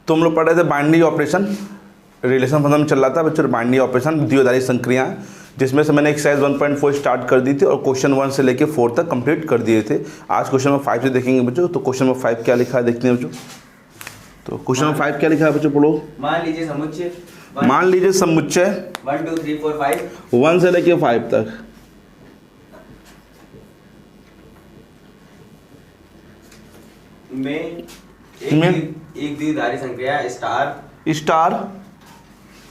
तो हम लोग पढ़ रहे थे बाइनरी ऑपरेशन, रिलेशन फंक्शन में चल रहा था बच्चों बाइनरी ऑपरेशन, द्विआधारी संक्रियाएं, जिसमें से मैंने एक्सरसाइज 1.4 स्टार्ट कर दी थी और क्वेश्चन 1 से लेके 4 तक कंप्लीट कर दिए थे। आज क्वेश्चन नंबर 5 से देखेंगे बच्चों। तो क्वेश्चन नंबर 5 क्या लिखा है देखते हैं बच्चों। तो क्वेश्चन नंबर 5 क्या लिखा है बच्चों, पढ़ो। मान लीजिए समुच्चय 1 2 3 4 5 1 से लेके 5 तक में एक द्विआधारी संक्रिया स्टार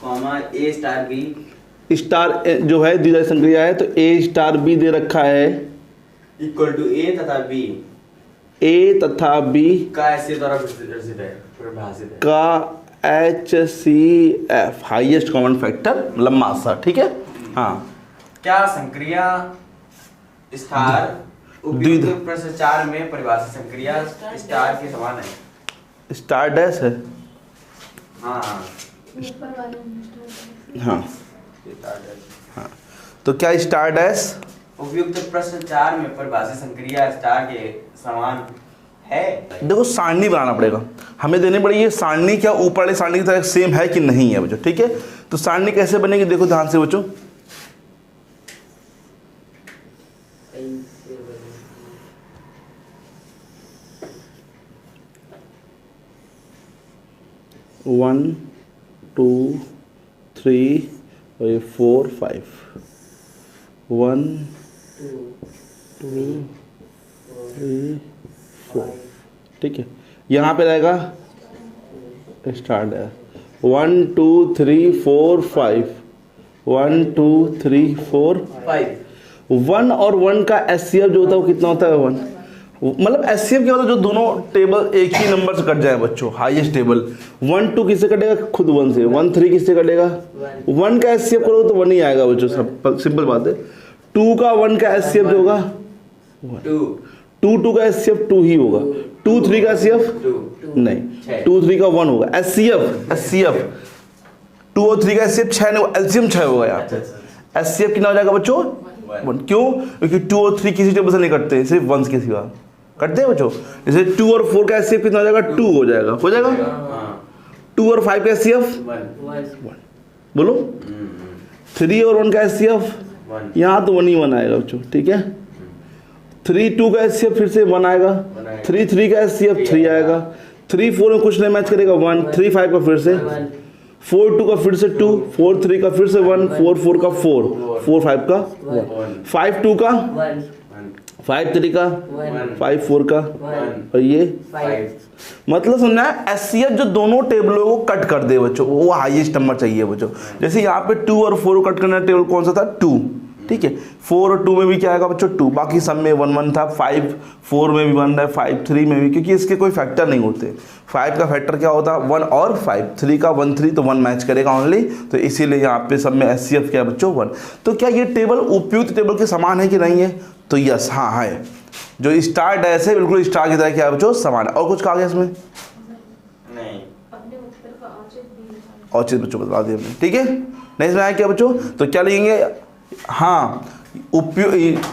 कॉमा ए स्टार बी स्टार जो है द्विआधारी संक्रिया है, तो ए स्टार बी दे रखा है इक्वल टू ए तथा बी का ऐसे द्वारा परिभाषित है का HCF हाईएस्ट कॉमन फैक्टर मतलब मासा। ठीक है, हाँ। क्या संक्रिया स्टार उपयुक्त प्रश्न 4 में परिभाषित संक्रिया स्टार के समान है? स्टार डैश है। हाँ हाँ हाँ, तो क्या स्टार डैश उपयुक्त प्रश्न 4 में परिभाषित संक्रिया स्टार के समान है? देखो सारणी बनाना पड़ेगा, हमें देनी पड़ेगी ये सारणी क्या ऊपर वाली सारणी की तरह सेम है कि नहीं है बच्चों। ठीक है, तो सारणी कैसे बनेगी देखो ध्यान से बच्चों। वन 2 3 और 4 5 1 2 3 4। ठीक है, यहाँ पे रहेगा स्टार्ट है 1 2 3 4 5 1 2 3 4 5। 1 और 1 का HCF जो होता है वो कितना होता है 1, मतलब HCF क्या होता है जो दोनों टेबल एक ही नंबर से कट जाए बच्चों। हाईएस्ट टेबल 1 2 किससे कटेगा, खुद 1 से। 1 3 किससे कटेगा, 1 का HCF करोगे तो 1 ही आएगा बच्चों, सब सिंपल बात है। 2 का 1 का HCF जो होगा 2 का HCF 2 ही होगा। 2 3 का HCF नहीं, 2 3 का 1 होगा। HCF 2 और 3 का HCF 6 नहीं होगा, LCM 6 होगा यहाँ पे। HCF कितना हो जाएगा बच्चों 1। क्यों, क्योंकि 2 और 3 किसी टेबल से नहीं कटते, सिर्फ 1 के सिवा कटते हैं बच्चों। जैसे 2 और 4 का HCF कितना हो जाएगा 2 हो जाएगा 2 और 5 का HCF 1 बोलो। 3 और 1 का HCF यहाँ तो 1 ही 1 आएगा बच्चों। ठीक है, 3 2 का HCF फिर से 1 आएगा, 3 3 का HCF 3 आएगा, 3 4 में कुछ नहीं मैच करेगा 1, 3 5 का फिर से 4 2 का फिर से 2, 4 3 का फिर से 1, 4 4 का 4, 4 5 का 1, 5 2 का 5 3 का 5 4 का और ये 5। मतलब समझना है HCF जो दोनों टेबलों को कट कर दे बच्चों वो हाईएस्ट नंबर चाहिए बच्चों। जैसे यहाँ पे 2 और 4 को कट करना टेबल कौन सा था 2। ठीक है, 4 और 2 में भी क्या आएगा बच्चों 2, बाकी सब में 1 1 था। 5 4 में भी 1 है, 5 3 में भी, क्योंकि इसके कोई फैक्टर नहीं होते। 5 का फैक्टर क्या होता है 1 और 5, 3 का 1 3 तो 1 मैच करेगा ओनली, तो इसीलिए यहाँ पे सब में HCF क्या है बच्चों 1। तो क्या ये टेबल उपयुक्त टेबल के समान है कि नहीं है, तो यस हाँ है। जो स्टार डैश है बिल्कुल स्टार की तरह क्या है बच्चों समान है। और कुछ कहा गया इसमें नहीं, औचित्य बच्चों बता दिया हमने। ठीक है, नहीं समझ आया क्या बच्चों, तो क्या लिखेंगे, हाँ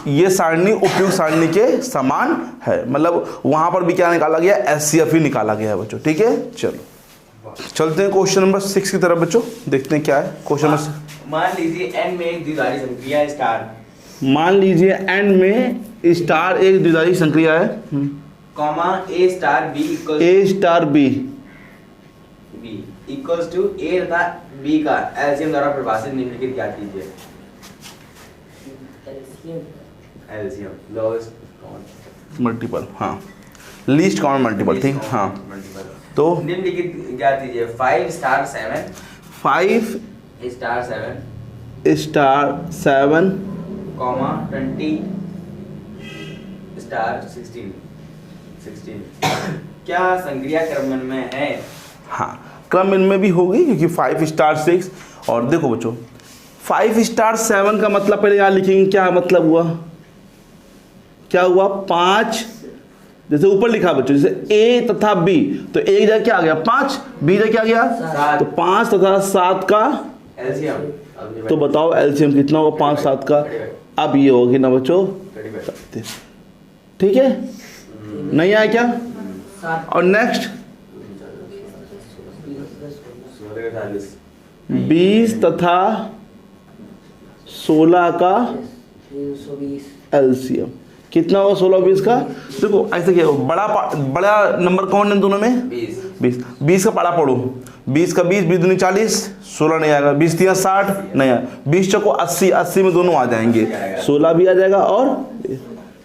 ये सारणी उपयुक्त सारणी के समान है, मतलब वहां पर भी क्या निकाला गया HCF ही निकाला गया है बच्चों। ठीक है, चलो चलते हैं क्वेश्चन नंबर 6 की तरफ बच्चों, देखते हैं क्या है क्वेश्चन नंबर। मान लीजिए n में एक द्विआधारी संक्रिया स्टार, मान लीजिए n में स्टार एक द्विआधारी संक्रिया है comma a star b equals to a तथा b का LCM द्वारा परिभाषित निम्नलिखित ज्ञात कीजिए। LCM लोएस्ट कॉमन मल्टीपल, हाँ लीस्ट कॉमन मल्टीपल। ठीक, हाँ तो निम्नलिखित ज्ञात कीजिए। 5 स्टार 7 5 स्टार 7 कॉमा 20 स्टार 16 क्या संक्रिया क्रम में है? हाँ क्रम इनमें भी होगी, क्योंकि 5 स्टार 6 और देखो बच्चों 5 स्टार 7 का मतलब पहले यहाँ लिखेंगे क्या मतलब हुआ, क्या हुआ 5, जैसे ऊपर लिखा बच्चों जैसे A तथा B, तो A की जगह क्या आ गया 5, B जगह क्या आ गया, तो 5 तथा 7 का LCM। तो बताओ LCM कितना होगा 5 7 का, अब ये होगी ना बच्चों 37। ठीक है, नहीं आया क्या? और नेक्स्ट 16 का 40, 20 तथा 16 का 320। एलसीएम कितना होगा? 16 20 का। देखो ऐसे क्या होगा, बड़ा नंबर कौन है दोनों में? 20। 20 का पाड़ा पढ़ो, 20 का 20, 20 दूनी 40, 16 नहीं आएगा, 20 3 60 नहीं आएगा, 20 चौको 80, 80 में दोनों आ जाएंगे, 16 भी आ जाएगा और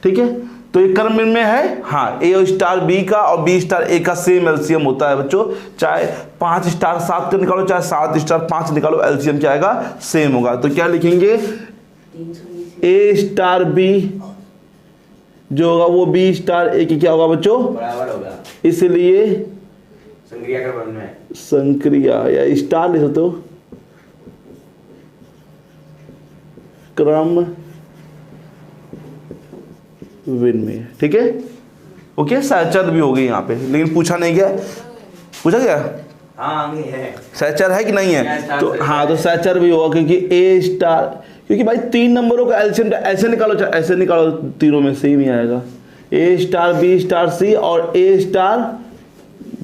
ठीक है। तो ये क्रम में है हाँ, ए स्टार बी का और बी स्टार ए का सेम एलसीएम होता है बच्चों, चाहे 5 स्टार 7 का निकालो चाहे 7 स्टार 5 निकालो, एलसीएम क्या आएगा? सेम होगा। तो क्या लिखेंगे? 320। ए स्टार बी जो होगा वो बी स्टार ए की क्या होगा बच्चों? बराबर होगा। इसलिए संक्रिया का वर्णन है। संक्रिया या स्टार लिख सकते हो, क्रम विनिमय, ठीक है। ओके, सहचर भी हो गई यहाँ पे, लेकिन पूछा नहीं गया, पूछा गया हाँ आगे है। सहचर है कि नहीं है? स्टार तो से हाँ, तो सहचर भी होगा क्योंकि ए स्टार, क्योंकि भाई 3 नंबरों का एलसीएम ऐसे निकालो चाहे ऐसे निकालो, तीनों में सेम ही आएगा। ए स्टार बी स्टार सी और ए स्टार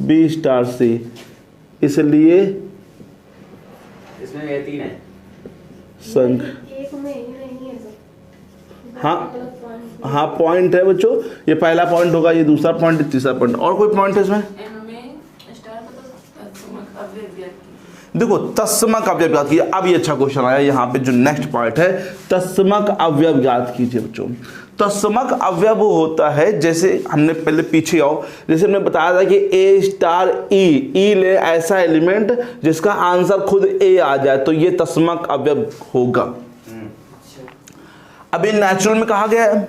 बी स्टार सी, इसलिए इसमें ये 3 है। संख एक में ही नहीं है तो हाँ हाँ पॉइंट है बच्चों, ये पहला पॉइंट होगा, ये दूसरा पॉइंट, तीसरा पॉइंट। और कोई पॉइंट है इसमें? देखो तस्मक अवयव ज्ञात कीजिए। अब ये अच्छा क्वेश्चन आया यहाँ पे, जो नेक्स्ट पॉइंट है, तस्मक अवयव ज्ञात कीजिए बच्चों। तस्मक अवयव वो होता है, जैसे हमने पहले पीछे आओ, जैसे हमने बताया था कि ए स्टार ई ले ऐसा एलिमेंट जिसका आंसर खुद ए आ जाए, तो ये तस्मक अवयव होगा। अब ये नेचुरल में कहा गया है,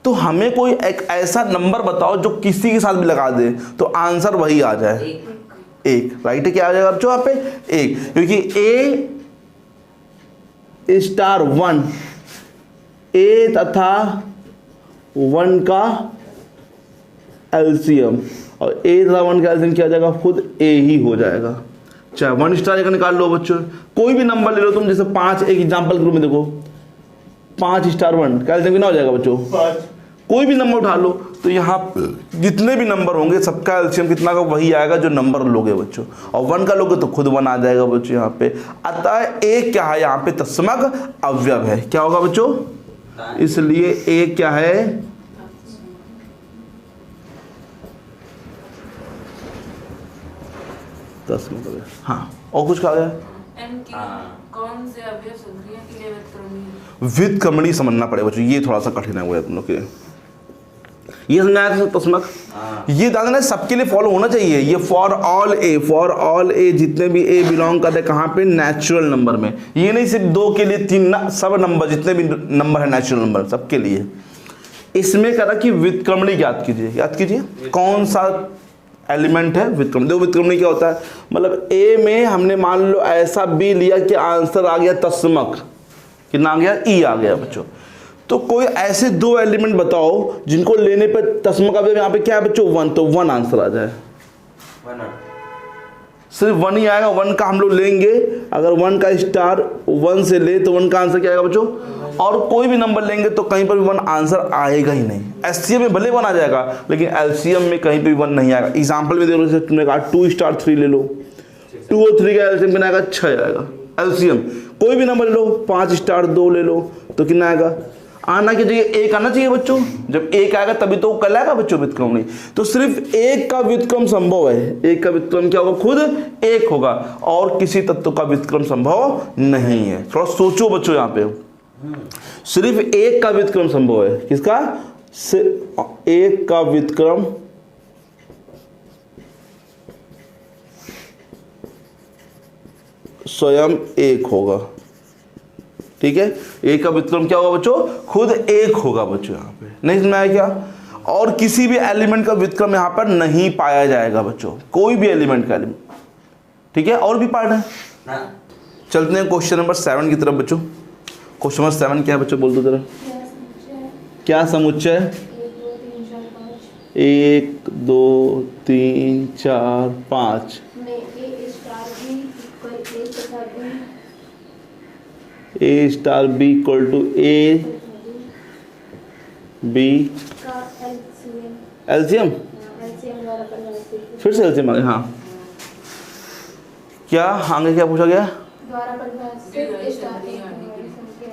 तो हमें कोई एक ऐसा नंबर बताओ जो किसी के साथ भी लगा दे तो आंसर वही आ जाए, एक। राइट है, क्या आ जाएगा बच्चों यहाँ पे? एक, क्योंकि ए स्टार 1 ए तथा 1 का एलसीएम, और ए तथा 1 का एलसीएम क्या आ जाएगा? खुद ए ही हो जाएगा। चाहे 1 स्टार का निकाल लो बच्चों, कोई भी नंबर ले लो तुम, जैसे 5, एक एग्जांपल के रूप में देखो, 5 स्टार 1 का एलसीएम कितना हो जाएगा बच्चों? 5। कोई भी नंबर उठा लो, तो यहाँ जितने भी नंबर होंगे सबका एलसीएम कितना का वही आएगा जो नंबर लोगे बच्चों, और 1 का लोगे तो खुद 1 आ जाएगा बच्चों यहाँ पे। अतः ए क्या है यहाँ पे? तस्मक अवयव है। क्या होगा बच्चों? इसलिए ए क्या है? तस्मक अवयव। हाँ, और कुछ कहा गया? कौन से अवयव संक्रिया के लिए व्युत्क्रमणीय है? व्युत्क्रमणीय समझना पड़ेगा बच्चों, ये थोड़ा सा कठिन है वो तुम लोग के लिए। ये समझाया था तस्मक, ये दादा सबके लिए फॉलो होना चाहिए। ये फॉर ऑल ए जितने भी ए बिलोंग करते हैं कहाँ पे? नेचुरल नंबर में। ये नहीं सिर्फ 2 के लिए 3 ना, सब नंबर जितने भी नंबर है नेचुरल नंबर सबके लिए। इसमें कहा कि व्युत्क्रमणीय ज्ञात कीजिए। याद कीजिए कौन सा एलिमेंट है व्युत्क्रमणीय। देखो व्युत्क्रमणीय क्या होता है, मतलब ए में हमने मान लो ऐसा बी लिया कि आंसर आ गया तस्मक, कितना आ गया? ई आ गया बच्चों। तो कोई ऐसे 2 एलिमेंट बताओ जिनको लेने पे तस्मक अवयव यहाँ पे क्या है बच्चों? 1, तो 1 आंसर आ जाए। सिर्फ 1 ही आएगा, 1 का हम लोग लेंगे, अगर 1 का स्टार 1 से ले तो 1 का आंसर क्या आएगा बच्चों? और कोई भी नंबर लेंगे तो कहीं पर भी 1 आंसर आएगा ही नहीं। एचसीएम में भले 1 आ जाएगा, लेकिन एलसीएम में कहीं पे 1 नहीं आएगा। एग्जाम्पल में देखो, जैसे तुमने कहा 2 स्टार 3 ले लो, 2 और 3 का एलसीएम कितना आएगा? 6 आएगा एलसीएम। कोई भी नंबर ले लो, 5 स्टार 2 ले लो तो कितना आएगा? आना की जगह 1 आना चाहिए बच्चों। जब 1 आएगा तभी तो कर लाएगा बच्चों व्युत्क्रमणीय। तो सिर्फ 1 का व्युत्क्रम संभव है। 1 का व्युत्क्रम क्या होगा? खुद 1 होगा, और किसी तत्व का व्युत्क्रम संभव नहीं है। थोड़ा सोचो बच्चों, यहाँ पे सिर्फ 1 का व्युत्क्रम संभव है। किसका? सिर्फ 1 का व्युत्क्रम स्वयं 1 होगा। ठीक है, 1 का व्युत्क्रम क्या होगा बच्चों? खुद 1 होगा बच्चों। यहाँ पे नहीं समझ आया क्या? और किसी भी एलिमेंट का व्युत्क्रम यहाँ पर नहीं पाया जाएगा बच्चों, कोई भी एलिमेंट का एलिमेंट। ठीक है, और भी पार्ट है। चलते हैं क्वेश्चन नंबर 7 की तरफ बच्चों। क्वेश्चन नंबर 7 क्या है बच्चों? बोल दो जरा। क्या समुच्चय? 1 2 3 4 5 A star B equal to A B LCM. फिर से एलसीएम आ गया। हाँ, क्या आगे क्या पूछा गया, द्वारा परिभाषित स्टार एक द्विधारी संख्या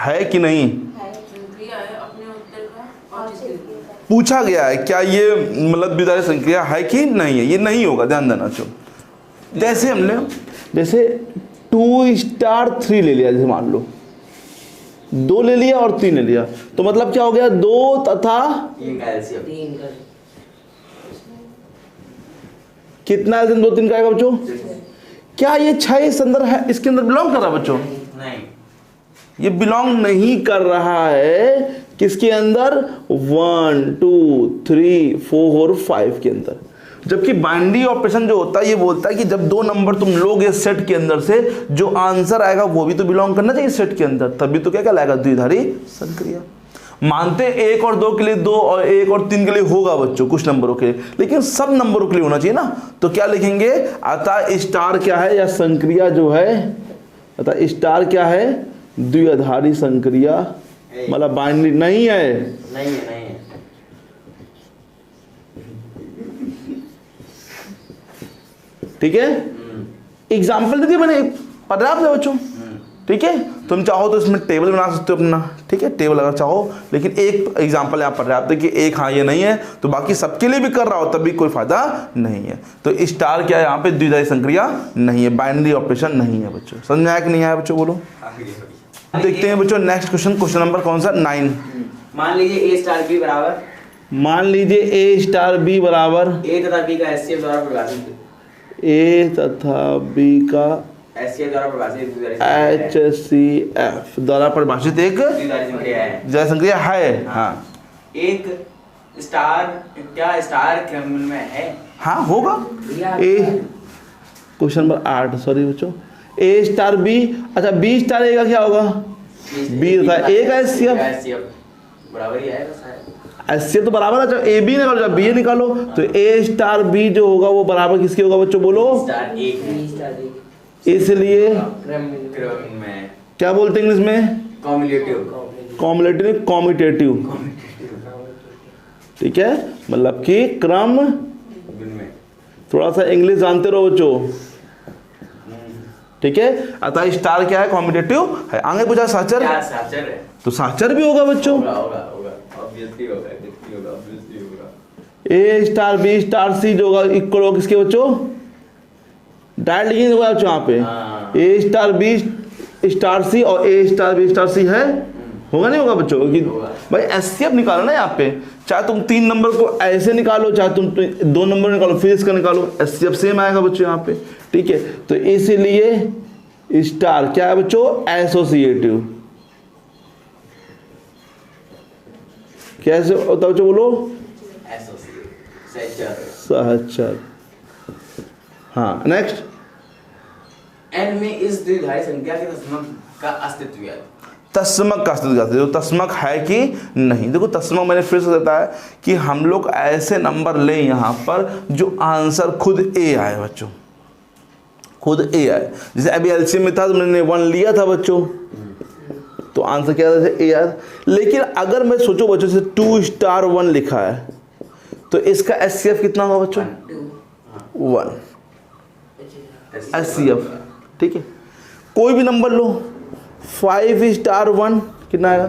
है कि नहीं है। संक्रिया है अपने उत्तर का औचित्य। पूछा गया है, क्या ये मतलब द्विधारी संक्रिया है कि नहीं है, ये नहीं होगा, ध्यान देना। चलो जैसे हमने जैसे 2 स्टार 3 ले लिया, जैसे मान लो 2 ले लिया और 3 ले लिया, तो मतलब क्या हो गया, 2 तथा 3 का एलसीएम, 3 का कितना एलसीएम 2 3 का आएगा बच्चों। क्या ये 6 इस अंदर है, इसके अंदर बिलोंग कर रहा है बच्चों, नहीं ये बिलोंग नहीं कर रहा है किसके अंदर, 1 2 3 4 5 के अंदर। जबकि बाइनरी ऑपरेशन जो होता है ये बोलता है कि जब 2 नंबर तुम लोगे सेट के अंदर से, जो आंसर आएगा वो भी तो बिलोंग करना चाहिए सेट के अंदर, तभी तो क्या कहलाएगा, द्विधारी संक्रिया। मानते 1 और 2 के लिए 2 और 1 और 3 के लिए होगा बच्चों कुछ नंबरों के लिए, लेकिन सब नंबरों के लिए होना चाहिए ना। तो क्या लिखेंगे, अतः स्टार क्या है, या संक्रिया जो है, अतः स्टार क्या है, द्विधारी संक्रिया, मतलब बाइनरी नहीं है। नहीं है, नहीं है। ठीक है, एग्जाम्पल दे दिया मैंने, पर्याप्त है बच्चों। ठीक है, तुम चाहो तो इसमें टेबल बना सकते हो अपना, ठीक है, टेबल अगर चाहो, लेकिन एक एग्जाम्पल यहाँ पर्याप्त है कि एक हाँ ये नहीं है, तो बाकी सबके लिए भी कर रहा हो तब भी कोई फायदा नहीं है। तो स्टार क्या है यहाँ पे, द्विधारी संक्रिया नहीं है, बाइनरी ऑपरेशन नहीं है बच्चों। समझ में आया कि नहीं आया बच्चों, बोलो। देखते हैं बच्चों नेक्स्ट क्वेश्चन, क्वेश्चन नंबर कौन सा, 9। मान लीजिए A स्टार B बराबर, मान लीजिए A स्टार B बराबर, A तथा B का एचसीएफ द्वारा परिभाषित, A तथा B का एचसीएफ द्वारा परिभाषित द्विधारी संक्रिया है। HCF द्वारा परिभाषित एक द्विधारी संक्रिया है। द्विधारी संक्रिया है। हाँ, एक स्टार क्या स्टार क्रम में है? हाँ होगा। ए क्वेश्चन नंबर 8, सॉरी बच्चों, A स्टार B, अच्छा B स्टार A का क्या होगा, B तथा A का HCF बराबर ही आएगा शायद। HCF तो बराबर है, जब AB निकालो जब B निकालो, तो A स्टार B जो होगा वो बराबर किसके होगा बच्चों, बोलो। स्टार एक B स्टार एक इसलिए क्रम में क्या बोलते हैं इंग्लिश में, कॉम्युलेटिव, कॉम्युलेटिव कॉम्यूटेटिव। ठीक है, मतलब कि क्रम, में थोड़ा सा इंग्लिश जानते रहो बच्चों। ठीक है, अतः स्टार क्या है, कॉम्यूटेटिव है। आगे पूछा साचर, क्या साचर है? तो साचर भी होगा बच्चों, होगा होगा होगा ऑब्वियसली होगा, कितनी होगा, ऑब्वियसली होगा। A star B star C जो होगा इक्वल होगा किसके बच्चों, डायरेक्ट लिखेंगे होगा बच्चों यहाँ पे, हाँ। A star B star C और A star B star C है, होगा नहीं होगा बच्चों, कि होगा। भाई एचसीएफ निकालो ना यहाँ पे, चाहे तुम 3 नंबर को ऐसे निकालो, चाहे तुम 2 नंबर निकालो, फिर इसका निकालो, एचसीएफ सेम आएगा बच्चों यहाँ पे। ठीक है, तो इसीलिए स्टार क्या है बच्चों, एसोसिएटिव। कैसे होता बच्चों, बोलो, सहचर। हाँ नेक्स्ट, एन में इस द्विधारी संख्या के तस्मक का अस्तित्व है। तस्मक का अस्तित्व, जो तस्मक है कि नहीं। देखो तस्मक मैंने फिर से बताया कि हम लोग ऐसे नंबर लें यहाँ पर जो आंसर खुद ए आए बच्चों, खुद ए आए। जैसे अभी एलसीएम में था तो मैंने 1 लिया था बच्चों, तो आंसर क्या था, ए आया। लेकिन अगर मैं सोचो बच्चों से 2 स्टार 1 लिखा है, तो इसका एचसीएफ कितना होगा बच्चों, 1 एचसीएफ। ठीक है, कोई भी नंबर लो, 5 स्टार 1 कितना आएगा,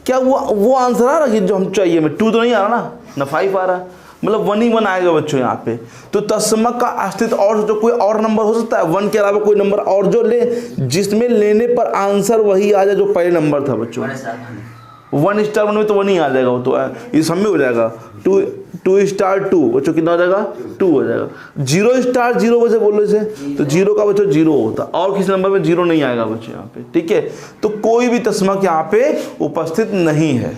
क्या वो आंसर आ रहा है जो हम चाहिए, में 2 तो नहीं आ रहा ना 5 आ रहा, मतलब 1 ही 1 आएगा बच्चों यहाँ पे। तो तस्मक का अस्तित्व, और जो कोई और नंबर हो सकता है 1 के अलावा कोई नंबर और जो ले, जिसमें लेने पर आंसर वही आ जाए जो पहले नंबर था बच्चों। 1 स्टार 1 में तो 1 ही आ जाएगा, वो तो ये सब में हो जाएगा। 2 स्टार 2 बच्चों कितना हो जाएगा, 2 हो जाएगा। 0 स्टार 0 वैसे बोलो इसे, तो 0 का बच्चों 0 होता, और किसी नंबर में 0 नहीं आएगा बच्चों यहाँ पे। ठीक है, तो कोई भी तस्मक यहाँ पे उपस्थित नहीं है,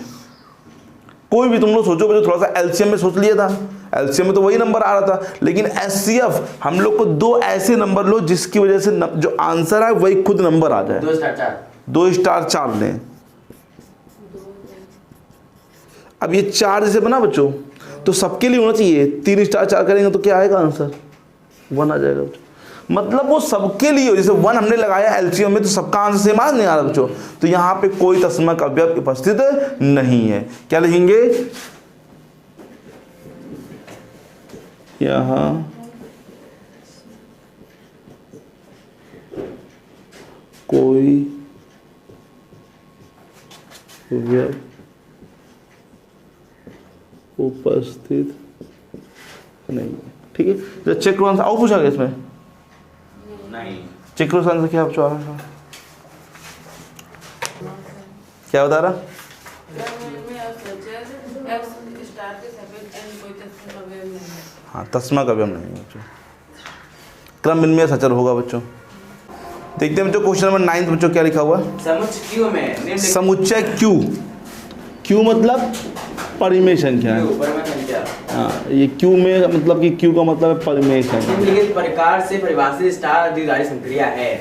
कोई भी। तुम लोग सोचो बच्चों, थोड़ा सा एलसीएम में सोच लिया था, एलसीएम में तो वही नंबर आ रहा था, लेकिन एचसीएफ हम लोग को 2 ऐसे नंबर लो जिसकी वजह से जो आंसर है वही खुद नंबर आ जाए। 2 स्टार 4 लें। अब ये 4 जैसे बना बच्चों, तो सबके लिए होना चाहिए। 3 स्टार 4 करेंगे तो क्या आएगा आंसर, 1 आ जाएगा बच्चों। मतलब वो सबके लिए, जैसे 1 हमने लगाया एलसीएम में तो सबका आंसर सेम आज नहीं आ रहा बच्चों, तो यहाँ पे कोई तस्मक अवयव उपस्थित नहीं है। क्या लिखेंगे यहाँ, कोई व्यय उपस्थित नहीं। ठीक है, तो चेक करो आंसर। और पूछा गया इसमें? नहीं। चेक करो आंसर क्या बचा रहा है, क्या बता रहा? हाँ, तस्मा का व्यय नहीं है बच्चों, क्रम विनिमय सचर होगा बच्चों। देखते हैं बच्चों क्वेश्चन नंबर 9 बच्चों क्या लिखा हुआ है। समुच्चय क्यू में निम्नलिखित समुच्चय क्यू, क्यू मतलब परिमेय संख्या है। परिमेय संख्या। हाँ, ये क्यू में मतलब कि क्यू का मतलब है परिमेय संख्या। निम्नलिखित प्रकार से परिभाषित स्टार द्विआधारी संक्रिया है।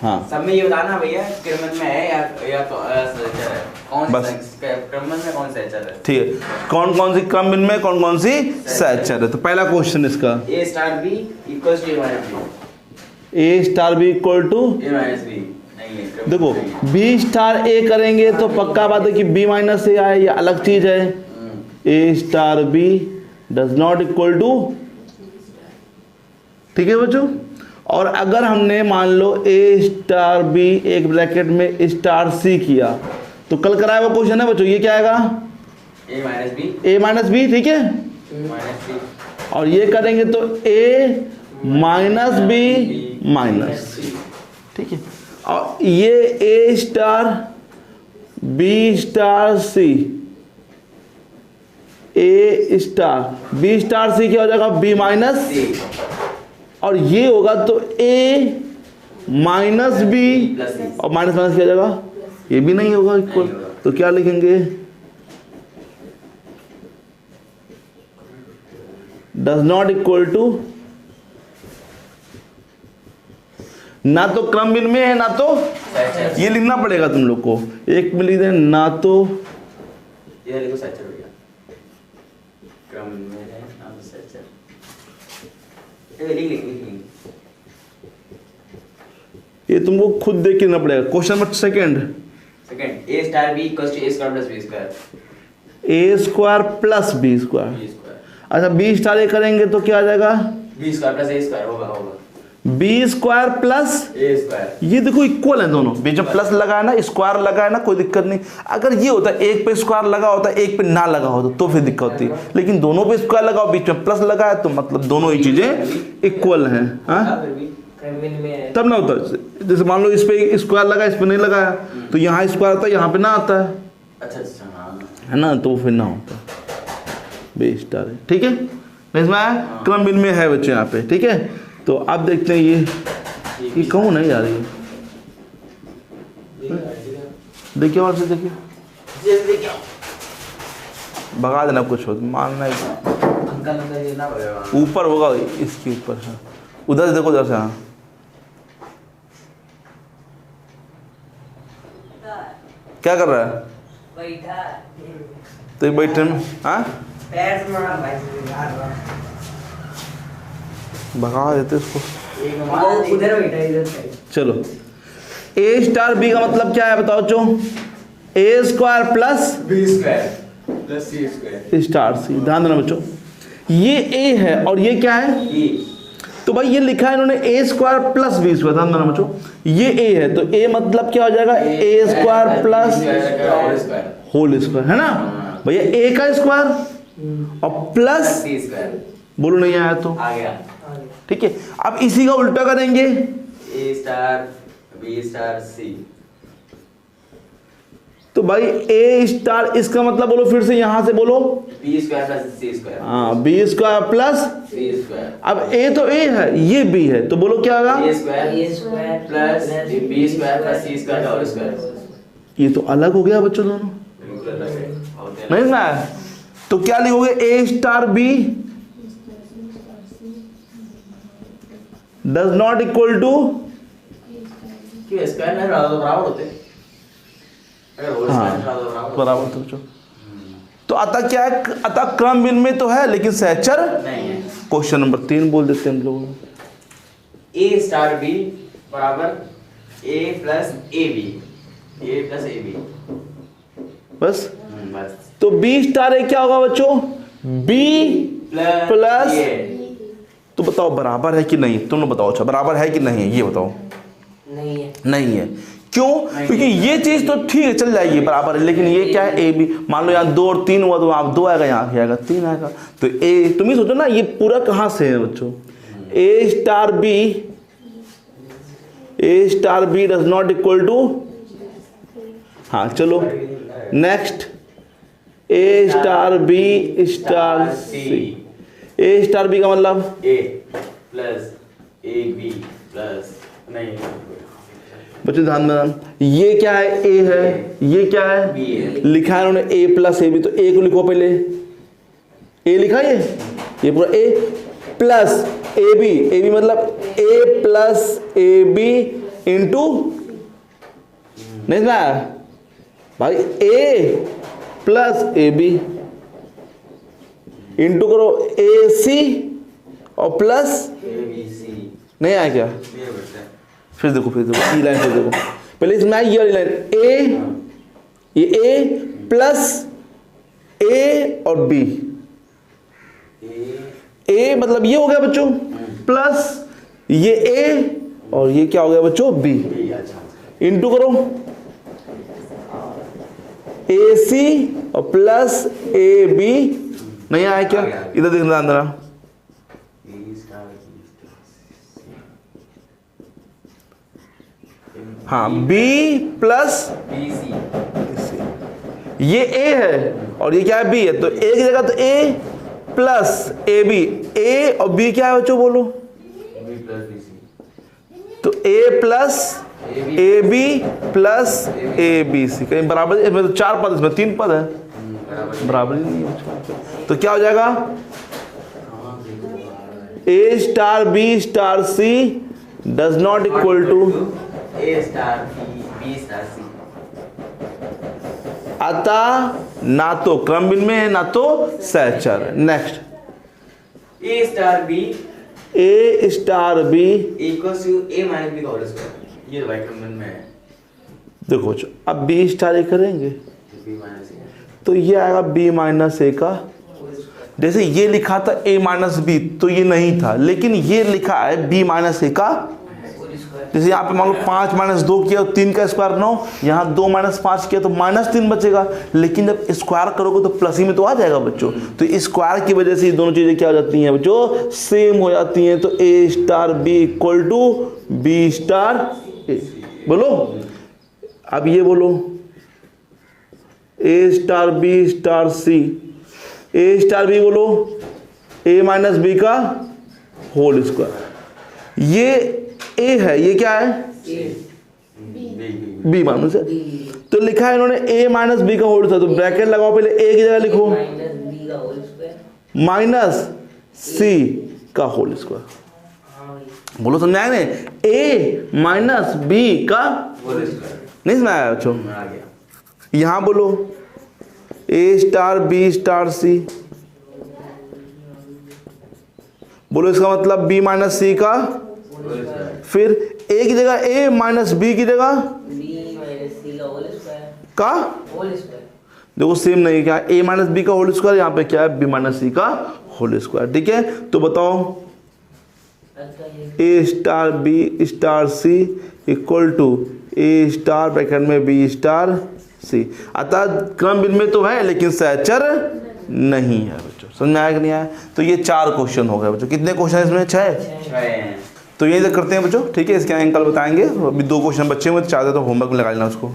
हाँ, सब में ये बताना भैया क्रमन में है या सहचर है, कौन बस। क्रमन में कौन सहचर है। ठीक है, कौन कौन सी क्रम विनिमय, कौन कौन सी सहचर है। तो पहला क्वेश्चन इसका A star B equals to A minus B. A star B equal to, A minus B नहीं है, क्रमन देखो नहीं है। बी स्टार ए करेंगे तो पक्का बात है कि बी माइनस ए आए, ये अलग चीज है। A star B does not equal to, ठीक है बच्चों। और अगर हमने मान लो ए स्टार बी एक ब्रैकेट में स्टार सी किया, तो कल कराया वो क्वेश्चन है बच्चों, ये क्या आएगा? ए माइनस बी ए माइनस बी, ठीक है। माइनस बी और ये करेंगे तो ए माइनस बी माइनस, ठीक है। और ये ए star B star C, A star B star सी क्या हो जाएगा? बी माइनस सी और ये होगा तो ए माइनस बी प्लस सी। और माइनस माइनस क्या हो जाएगा? ये भी नहीं होगा इक्वल, नहीं होगा। तो क्या लिखेंगे? डज नॉट इक्वल टू, ना तो क्रम विनिमय है ना तो, सहचर। ये लिखना पड़ेगा तुम लोग को। एक में लिख दें ना तो, ये लिखो सहचर हो गया, क्रम में है ना तो सहचर। ये लिख लिख लिख। ये तुमको खुद देख के लिखना पड़ेगा। Question number second, second A star B equals to A square plus B square. A square plus B square. B square अच्छा, बी स्टार ए करेंगे तो क्या आ जाएगा? B square plus A square होगा होगा B square plus, A square. ये देखो इक्वल है दोनों, बीच में प्लस लगा है ना, स्क्वायर लगा है ना, कोई दिक्कत नहीं। अगर ये होता एक पे स्क्वायर लगा होता एक पे ना लगा होता तो फिर दिक्कत होती, लेकिन दोनों पे स्क्वायर लगा और बीच में प्लस लगा है तो मतलब दोनों ही चीजें इक्वल हैं। हाँ, फिर भी क्रमविनिमय है। तब ना होता। जैसे मान लो इस पे स्क्वायर लगा इस पे नहीं लगाया, तो यहाँ स्क्वायर आता है यहाँ पे ना आता है, अच्छा अच्छा हाँ है ना, तो फिर ना होता। बी स्टार है, ठीक है। नहीं इसमें आया? क्रम विनिमय है बच्चे यहाँ पे, ठीक है। तो अब देखते हैं ये कौन है यार, ये देखिए और से देखिए, जल्दी क्या भगा देना कुछ हो मानना है। अंकल अंकल ये ना भगवान ऊपर होगा इसके ऊपर, हाँ उधर से देखो, उधर से। हाँ क्या कर रहा है? बैठा तो ये बैठे में, हाँ पैर से मारा भाई, भगा देते इसको। वो उधर बैठा इधर साइड। चलो, ए स्टार बी का मतलब क्या है बताओ चो? A square plus B square plus C square star C. ध्यान देना बच्चों, ये ए है और ये क्या है? ई। तो भाई ये लिखा है इन्होंने ए स्क्वायर प्लस बी स्क्वायर। ध्यान देना बच्चों, ये ए है तो ए मतलब क्या हो जाएगा? ए स्क्वायर प्लस होल स्क्वायर, है ना भैया? ए का स्क्वायर और प्लस, सी स्क्वायर। बोलो नहीं आया तो, आ गया। ठीक है। अब इसी का उल्टा करेंगे, ए स्टार बी स्टार सी। तो भाई ए स्टार इसका मतलब बोलो फिर से, यहां से बोलो, B square plus C square. हाँ B square plus, C square अब ए तो ए है ये बी है तो बोलो क्या होगा? A square A square plus B square plus C square का होल स्क्वायर। ये तो अलग हो गया बच्चों दोनों, बिल्कुल अलग है, होते हैं। नहीं ना? तो क्या लिखोगे? A star B does not equal to, क्यों स्क्वायर में रहा तो बराबर होते हैं? अगर होल हाँ, स्क्वायर में रहा तो बराबर बराबर तो बच्चों। तो अतः क्या है? अतः क्रम विनिमय तो है लेकिन सहचर नहीं है। क्वेश्चन नंबर 3 बोल देते हैं हम लोग। ए स्टार बी बराबर A plus A B, A plus A B बस। बस। तो बी स्टार ए क्या होगा बच्चों? B plus, A. तो बताओ बराबर है कि नहीं? तुम लोग बताओ। अच्छा बराबर है कि नहीं ये बताओ। नहीं है। क्यों? क्योंकि ये चीज तो ठीक है, चल जाएगी, बराबर है, लेकिन ये क्या है, ए बी। मान लो यहाँ 2 और 3 हुआ तो वहाँ 2 आएगा, यहाँ क्या आएगा, 3 आएगा। तो ए, तुम ही सोचो ना, ये पूरा कहाँ से है बच्चों, A star B does not equal to, हाँ चलो next, A star B star C. A star B का मतलब A plus A B plus नहीं बच्चों ध्यान में, ये क्या है, ए है, ये क्या है, बी है। लिखा है उन्होंने ए प्लस ए बी, तो ए को लिखो पहले, ए लिखा है ये पूरा ए प्लस ए बी मतलब A plus A B into, नहीं ना भाई, ए प्लस ए बी इंटू करो ए सी और प्लस ए बी सी नहीं आया क्या, ये बच्चा फिर देखो ई लाइन, फिर देखो पहले इसमें आई ये वाली लाइन, ये ए प्लस ए और बी, ए मतलब ये हो गया बच्चों, प्लस ये ए और ये क्या हो गया बच्चों, बी, इंटू करो ए सी और प्लस ए बी, नहीं आया क्या, इधर देखना अंदर, हाँ बी प्लस बी सी, ये ए है और ये क्या है, बी है, तो ए की जगह तो ए प्लस ए बी, ए और बी क्या है बच्चों बोलो, बी प्लस बी सी, तो A plus A B plus A B C, कहीं बराबर, इसमें तो 4 पद, इसमें 3 पद है, बराबर ही नहीं है, तो क्या हो जाएगा, A star B star C does not equal to A star B star C, अतः ना तो क्रम विनिमय है ना तो सहचर। Next, A star B equals to A minus B का होल स्क्वायर, ये वाई क्रम में है, देखो अब बी स्टार ए करेंगे बी माइनस ए, तो ये आएगा बी माइनस ए का, जैसे ये लिखा था ए माइनस बी तो ये नहीं था, लेकिन ये लिखा है बी माइनस ए का, जैसे यहाँ पे मान लो 5 माइनस 2 किया तो 3 का स्क्वायर 9, यहाँ 2 माइनस 5 किया तो -3 बचेगा, लेकिन जब स्क्वायर करोगे तो प्लस ही में तो आ जाएगा बच्चों, तो स्क्वायर की वजह से ये दोनों चीजें क्या हो जाती हैं बच्चों, सेम हो जाती हैं, तो A star B equal to B star A, बोलो अब ये बोलो, A star B star C, A star B बोलो ए माइनस बी का होल स्क्वायर, ये ए है, ये क्या है, बी माइनस है, तो लिखा है इन्होंने ए माइनस बी का होल स्क्वायर, तो ब्रैकेट लगाओ, पहले ए की जगह लिखो माइनस सी का होल स्क्वायर, बोलो समझ आए ना, ए माइनस बी का होल स्क्वायर, नहीं सुनाया बच्चों, आ गया, यहां बोलो ए स्टार बी स्टार सी, बोलो इसका मतलब बी माइनस सी का, फिर ए की जगह ए माइनस बी की जगह का, देखो सेम नहीं, क्या ए माइनस बी का होल स्क्वायर, यहाँ पे क्या है बी माइनस सी का होल स्क्वायर, ठीक है, तो बताओ A star B star C equal to A star bracket में बी स्टार सी, अतः क्रम विनिमय तो है लेकिन सहचर नहीं है बच्चों, समझ में आया कि नहीं आया, तो ये 4 क्वेश्चन हो गए बच्चों, कितने क्वेश्चन इसमें 6, तो यही तक करते हैं बच्चों, ठीक है, इसके अंकल बताएंगे, अभी 2 क्वेश्चन बच्चे हुए, चाहते तो होमवर्क में लगा लेना उसको।